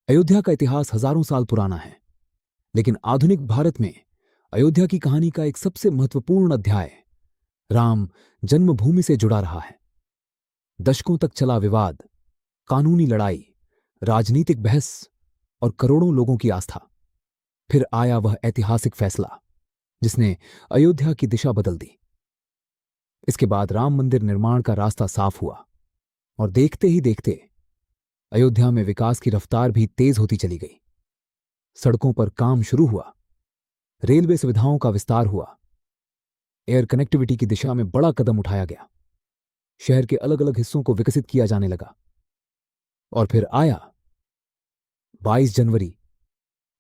अयोध्या का इतिहास हजारों साल पुराना है, लेकिन आधुनिक भारत में अयोध्या की कहानी का एक सबसे महत्वपूर्ण अध्याय राम जन्मभूमि से जुड़ा रहा है। दशकों तक चला विवाद, कानूनी लड़ाई, राजनीतिक बहस और करोड़ों लोगों की आस्था। फिर आया वह ऐतिहासिक फैसला जिसने अयोध्या की दिशा बदल दी। इसके बाद राम मंदिर निर्माण का रास्ता साफ हुआ और देखते ही देखते अयोध्या में विकास की रफ्तार भी तेज होती चली गई। सड़कों पर काम शुरू हुआ, रेलवे सुविधाओं का विस्तार हुआ, एयर कनेक्टिविटी की दिशा में बड़ा कदम उठाया गया, शहर के अलग अलग हिस्सों को विकसित किया जाने लगा। और फिर आया 22 जनवरी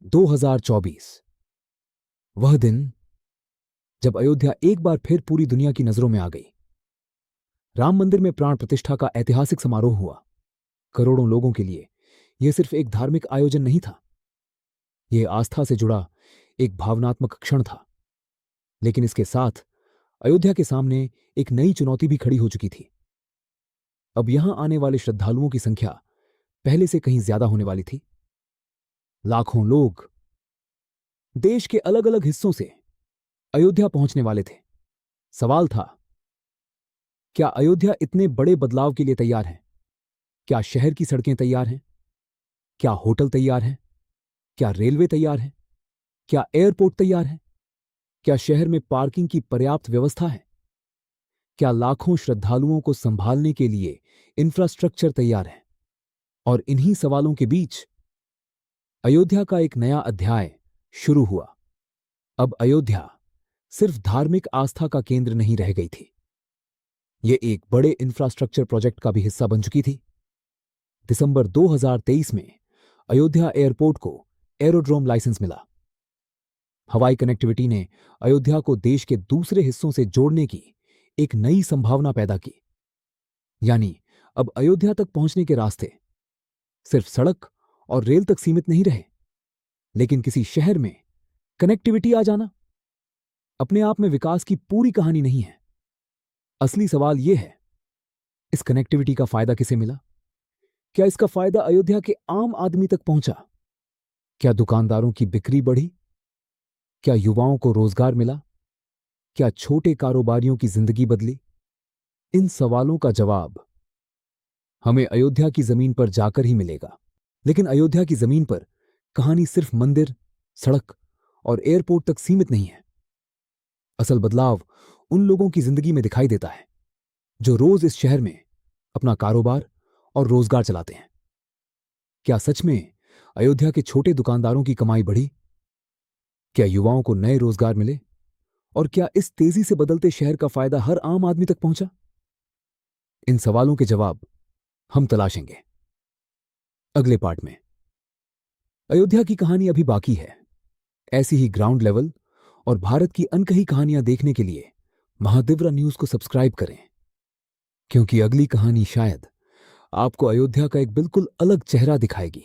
2024, वह दिन जब अयोध्या एक बार फिर पूरी दुनिया की नजरों में आ गई। राम मंदिर में प्राण प्रतिष्ठा का ऐतिहासिक समारोह हुआ। करोड़ों लोगों के लिए यह सिर्फ एक धार्मिक आयोजन नहीं था, यह आस्था से जुड़ा एक भावनात्मक क्षण था। लेकिन इसके साथ अयोध्या के सामने एक नई चुनौती भी खड़ी हो चुकी थी। अब यहां आने वाले श्रद्धालुओं की संख्या पहले से कहीं ज्यादा होने वाली थी। लाखों लोग देश के अलग अलग हिस्सों से अयोध्या पहुंचने वाले थे। सवाल था, क्या अयोध्या इतने बड़े बदलाव के लिए तैयार है? क्या शहर की सड़कें तैयार हैं? क्या होटल तैयार हैं? क्या रेलवे तैयार है? क्या एयरपोर्ट तैयार है? क्या शहर में पार्किंग की पर्याप्त व्यवस्था है? क्या लाखों श्रद्धालुओं को संभालने के लिए इंफ्रास्ट्रक्चर तैयार है? और इन्हीं सवालों के बीच अयोध्या का एक नया अध्याय शुरू हुआ। अब अयोध्या सिर्फ धार्मिक आस्था का केंद्र नहीं रह गई थी, यह एक बड़े इंफ्रास्ट्रक्चर प्रोजेक्ट का भी हिस्सा बन चुकी थी। दिसंबर 2023 में अयोध्या एयरपोर्ट को एरोड्रोम लाइसेंस मिला। हवाई कनेक्टिविटी ने अयोध्या को देश के दूसरे हिस्सों से जोड़ने की एक नई संभावना पैदा की। यानी अब अयोध्या तक पहुंचने के रास्ते सिर्फ सड़क और रेल तक सीमित नहीं रहे, लेकिन किसी शहर में कनेक्टिविटी आ जाना अपने आप में विकास की पूरी कहानी नहीं है। असली सवाल यह है, इस कनेक्टिविटी का फायदा किसे मिला? क्या इसका फायदा अयोध्या के आम आदमी तक पहुंचा? क्या दुकानदारों की बिक्री बढ़ी? क्या युवाओं को रोजगार मिला? क्या छोटे कारोबारियों की जिंदगी बदली? इन सवालों का जवाब हमें अयोध्या की जमीन पर जाकर ही मिलेगा। लेकिन अयोध्या की जमीन पर कहानी सिर्फ मंदिर, सड़क और एयरपोर्ट तक सीमित नहीं है। असल बदलाव उन लोगों की जिंदगी में दिखाई देता है जो रोज इस शहर में अपना कारोबार और रोजगार चलाते हैं। क्या सच में अयोध्या के छोटे दुकानदारों की कमाई बढ़ी? क्या युवाओं को नए रोजगार मिले? और क्या इस तेजी से बदलते शहर का फायदा हर आम आदमी तक पहुंचा? इन सवालों के जवाब हम तलाशेंगे अगले पार्ट में। अयोध्या की कहानी अभी बाकी है। ऐसी ही ग्राउंड लेवल और भारत की अनकही कहानियां देखने के लिए महादिव्रा न्यूज को सब्सक्राइब करें, क्योंकि अगली कहानी शायद आपको अयोध्या का एक बिल्कुल अलग चेहरा दिखाएगी।